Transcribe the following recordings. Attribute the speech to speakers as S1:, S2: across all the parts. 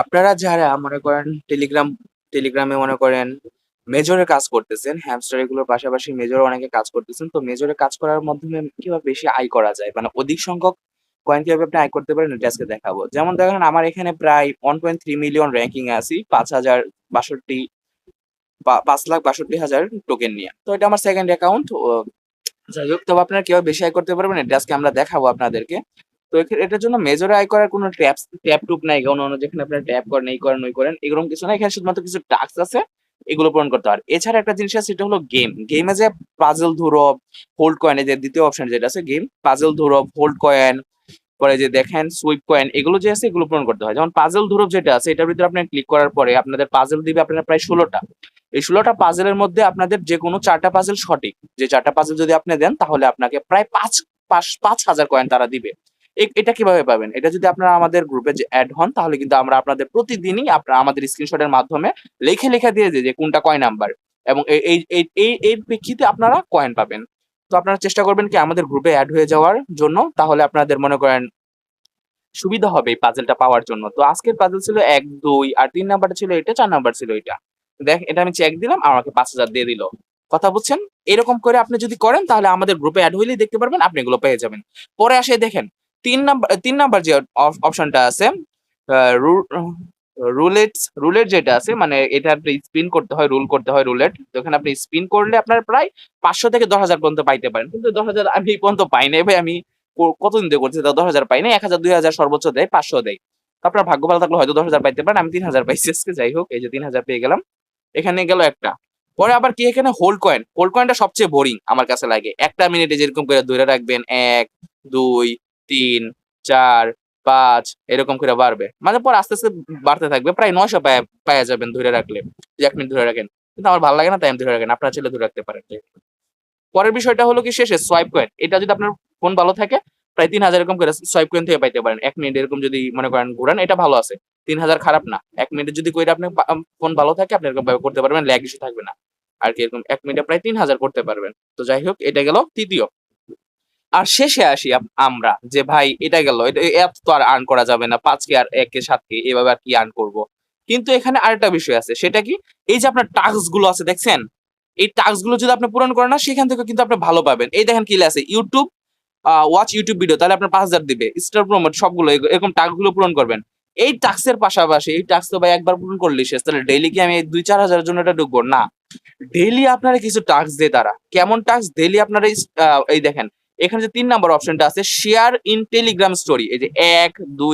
S1: আপনারা যারা মনে করেন টেলিগ্রামে মনে করেন মেজরে কাজ করতেছেন, হ্যামস্টার এগুলোর পাশাপাশি মেজরে অনেকে কাজ করতেছেন। তো মেজরে কাজ করার মাধ্যমে কিভাবে বেশি আয় করা যায়? মানে অধিক সংখ্যক কয়েন কিভাবে আপনি আয় করতে পারেন এটা আজকে দেখাবো। যেমন দেখেন আমার এখানে প্রায় 1.3 মিলিয়ন র‍্যাঙ্কিং এ আছি 5,62,000 টোকেন নিয়ে। তো এটা আমার সেকেন্ড অ্যাকাউন্ট। যাই হোক, তবে আপনারা কিভাবে বেশি আয় করতে পারবেন এটা আজকে আমরা দেখাবো আপনাদেরকে। তো এটার জন্য মেজরে আয় করার কোনো ট্যাপ টুপ নাই, অন্য যেখানে আপনারা ট্যাপ করেন এই করেন ওই করেন এরকম কিছু না। এখানে শুধুমাত্র কিছু টাস্ক আছে, এগুলো পূরণ করতে হয়। এছাড়া একটা জিনিস আছে, সেটা হলো গেমে যে পাজল ধরো, হোল্ড কয়েন, যে দ্বিতীয় অপশন যেটা আছে গেম, পাজল ধরো, হোল্ড কয়েন, পরে যে দেখেন সুইপ কয়েন, এগুলো যে আছে এগুলো পূরণ করতে হয়। যেমন পাজল ধরো যেটা আছে এটার ভিতরে আপনি ক্লিক করার পরে আপনাদের পাজল দিবে আপনারা প্রায় 16টা। এই 16টা পাজলের মধ্যে আপনাদের যে কোনো 4টা পাজল সঠিক, যে 4টা পাজল যদি আপনি দেন তাহলে আপনাকে প্রায় 5,000 কয়েন তারা দিবে। এটা কিভাবে পাবেন? এটা যদি আপনারা আমাদের গ্রুপে যে অ্যাড হন তাহলে কিন্তু আমরা আপনাদের প্রতিদিনই আপনারা আমাদের স্ক্রিনশটের মাধ্যমে লিখে দিয়ে দিই যে কোনটা কয় নাম্বার, এবং এই প্রেক্ষিতে আপনারা কয়েন পাবেন। তো আপনারা চেষ্টা করবেন কি আমাদের গ্রুপে অ্যাড হয়ে যাওয়ার জন্য, তাহলে আপনাদের মনে করেন সুবিধা হবে এই পাজলটা পাওয়ার জন্য। তো আজকের পাজল ছিল 1, 2 আর 3 নাম্বারটা ছিল এটা, 4 নাম্বার ছিল এটা। দেখ এটা আমি চেক দিলাম, আমাকে 5,000 দিয়ে দিল। কথা বুঝছেন? এরকম করে আপনি যদি করেন তাহলে আমাদের গ্রুপে অ্যাড হইলেই দেখতে পারবেন, আপনি এগুলো পেয়ে যাবেন। পরে আসে দেখেন 3 নাম্বার যে অপশনটা আছে, রুলেট যেটা আছে, মানে এটা আপনি স্পিন করতে হয়, রুলেট। তো এখানে আপনি স্পিন করলে আপনার প্রায় 500 থেকে 10,000 পর্যন্ত পাইতে পারেন। কিন্তু 10,000 আমি এই পর্যন্ত পাই নাই ভাই। আমি কতদিন দিয়ে করছি, তাও 10,000 পাই নাই। 1,000 2,000 সর্বোচ্চ দেয়, 500 দেয়। তো আপনার ভাগ্য ভালো থাকলে হয়তো 10,000 পাইতে পারেন। আমি 3,000 পাইছি আজকে। যাই হোক, এই যে 3,000 পেয়ে গেলাম। এখানে গেল একটা। পরে আবার কি, এখানে হোল্ড কয়েনটা সবচেয়ে বোরিং আমার কাছে লাগে। একটা মিনিটে যেরকম করে ধরে রাখবেন 1, 2, 3, 4, 5 এরকম করে বাড়বে, মানে পর আস্তে আস্তে বাড়তে থাকবে। প্রায় 900 পাওয়া যাবেন ধরে রাখলে, যে 1 মিনিট ধরে রাখেন। কিন্তু আমার ভালো লাগে না, তাই আমি ধরে রাখেন। আপনারা চাইলে ধরে রাখতে পারেন। পরের বিষয়টা হলো কি, শেষে সোয়াইপ কয়েন। এটা যদি আপনার ফোন ভালো থাকে প্রায় 3,000 এরকম করে সোয়াইপ কয়েন থেকে পাইতে পারেন। 1 মিনিট এরকম যদি মনে করেন ঘুরান, এটা ভালো আছে। 3,000 খারাপ না। 1 মিনিটে যদি কইরা আপনি ফোন ভালো থাকে আপনি এরকম ভাবে করতে পারবেন, ল্যাগ ইস্যু থাকবে না। আর কি এরকম 1 মিনিটে প্রায় 3,000 করতে পারবেন। তো যাই হোক, এটা গেল তৃতীয়। আর শেষে আসি আমরা, যে ভাই এটা গেল, এটা এত তো আর আর্ন করা যাবে না। 5 কে আর 1 কে 7 কে এভাবে আর কি আর্ন করব। কিন্তু এখানে আরেকটা বিষয় আছে, সেটা কি, এই যে আপনার টাস্ক গুলো আছে দেখছেন, এই টাস্ক গুলো যদি আপনি পূরণ করেন না, সেখান থেকে কিন্তু আপনি ভালো পাবেন। এই দেখেন কি আছে, ইউটিউব ওয়াচ ইউটিউব ভিডিও, তাহলে আপনার 5,000 দিবে। স্টার প্রমোট সবগুলো এরকম টাস্ক গুলো পূরণ করবেন। এই টাস্কের পাশাপাশি, এই টাস্ক তো ভাই একবার পূরণ করলেই শেষ, তাহলে ডেইলি কি আমি 2-4 হাজারের জন্য এটা ঢুকবো না। ডেইলি আপনারা কিছু টাস্ক দিয়ে তারা, কেমন টাস্ক ডেইলি আপনারা এই দেখেন এখানে যে 3 নাম্বার অপশনটা আছে, শেয়ার ইন টেলিগ্রাম স্টোরি, এই যে 1, 2,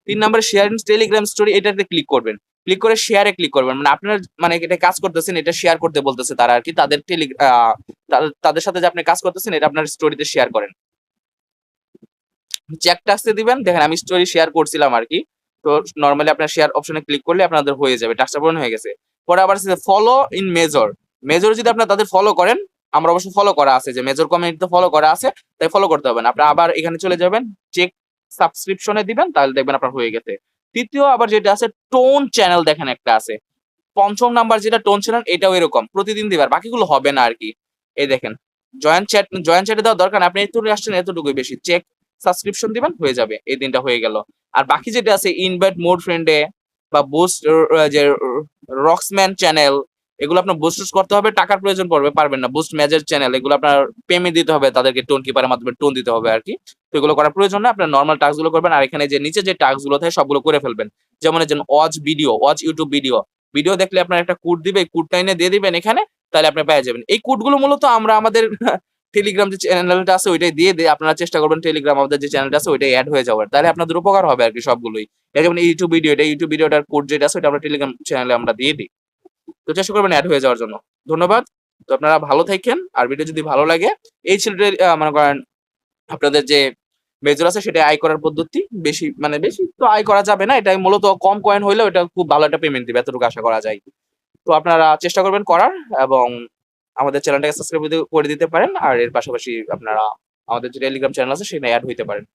S1: 3 number share in Telegram story, এটাতে ক্লিক করবেন। ক্লিক করে শেয়ারে ক্লিক করবেন, মানে আপনার মানে এটা কাজ করতেছেন, এটা শেয়ার করতে বলতেছে তারা আর কি, তাদের তাদের সাথে যে আপনি কাজ করতেছেন এটা আপনার স্টোরিতে শেয়ার করেন। চেক টাস্কে দিবেন, দেখেন আমি স্টোরি শেয়ার করছিলাম আর কি। তো নরমালি আপনার শেয়ার অপশনে ক্লিক করলে আপনাদের হয়ে যাবে, টাস্কটা পূরণ হয়ে গেছে। পরে আবার ফলো ইন মেজর যদি আপনার তাদের ফলো করেন, আমরা অবশ্য ফলো করা আছে, যে মেজর কমিউনিটিতে ফলো করা আছে, তাই ফলো করতে হবে না। আপনি আবার এখানে চলে যাবেন, চেক সাবস্ক্রিপশনে দিবেন, তাহলে দেখবেন আপনার হয়ে গেছে। তৃতীয় আবার যেটা আছে টোন চ্যানেল, দেখেন একটা আছে। 5ম নাম্বার যেটা টোন চ্যানেল, এটাও এরকম প্রতিদিন দিবার, বাকিগুলো হবে না আর কি। এই দেখেন, জয়েন্ট চ্যাটে দেওয়ার দরকার না, আপনি এতটুকু আসছেন এতটুকুই বেশি। চেক সাবস্ক্রিপশন দিবেন, হয়ে যাবে। এই দিনটা হয়ে গেল। আর বাকি যেটা আছে ইনভাইট মোর ফ্রেন্ডে বা বুস্ট, যে রক্সম্যান চ্যানেল, এগুলো আপনার বুস্ট করতে হবে, টাকার প্রয়োজন পড়বে, পারবেন না। বুস্ট মেজর চ্যানেল, এগুলো আপনার পেমেন্ট দিতে হবে তাদেরকে, টোন কিপারের মাধ্যমে টোন দিতে হবে আর কি। তো এগুলো করার প্রয়োজন না, আপনার নর্মাল টাস্ক গুলো করবেন। আর এখানে যে নিচে যে টাস্ক গুলো থাকে সবগুলো করে ফেলবেন। যেমন ওয়াচ ইউটিউব ভিডিও দেখলে আপনার একটা কোড দিবে, এই কোডটা এনে দিয়ে দিবেন এখানে, তাহলে আপনি পেয়ে যাবেন। এই কোডগুলো মূলত আমরা আমাদের টেলিগ্রাম যে চ্যানেলটা আছে ওইটাই দিয়ে আপনারা চেষ্টা করবেন টেলিগ্রাম আমাদের যে চ্যানেলটা আছে ওইটাই অ্যাড হয়ে যাওয়ার, তাহলে আপনাদের উপকার হবে আর কি সবগুলোই। যেমন ইউটিউব ভিডিওটার কোড যেটা আছে ওইটা আমরা টেলিগ্রাম চ্যানেলে আমরা দিয়ে দিই। তো চেষ্টা করবেন অ্যাড হয়ে যাওয়ার জন্য। ধন্যবাদ। তো আপনারা ভালো থাকেন, আর ভিডিও যদি ভালো লাগে, এই ছিল মনে করেন আপনাদের যে মেজর আছে সেটা আয় করার পদ্ধতি। বেশি তো আয় করা যাবে না, এটা মূলত কম কয়েন হইলেও এটা খুব ভালো একটা পেমেন্ট দিবে, এতটুকু আশা করা যায়। তো আপনারা চেষ্টা করবেন করার, এবং আমাদের চ্যানেলটাকে সাবস্ক্রাইব করে দিতে পারেন। আর এর পাশাপাশি আপনারা আমাদের যে টেলিগ্রাম চ্যানেল আছে সেখানে অ্যাড হইতে পারেন।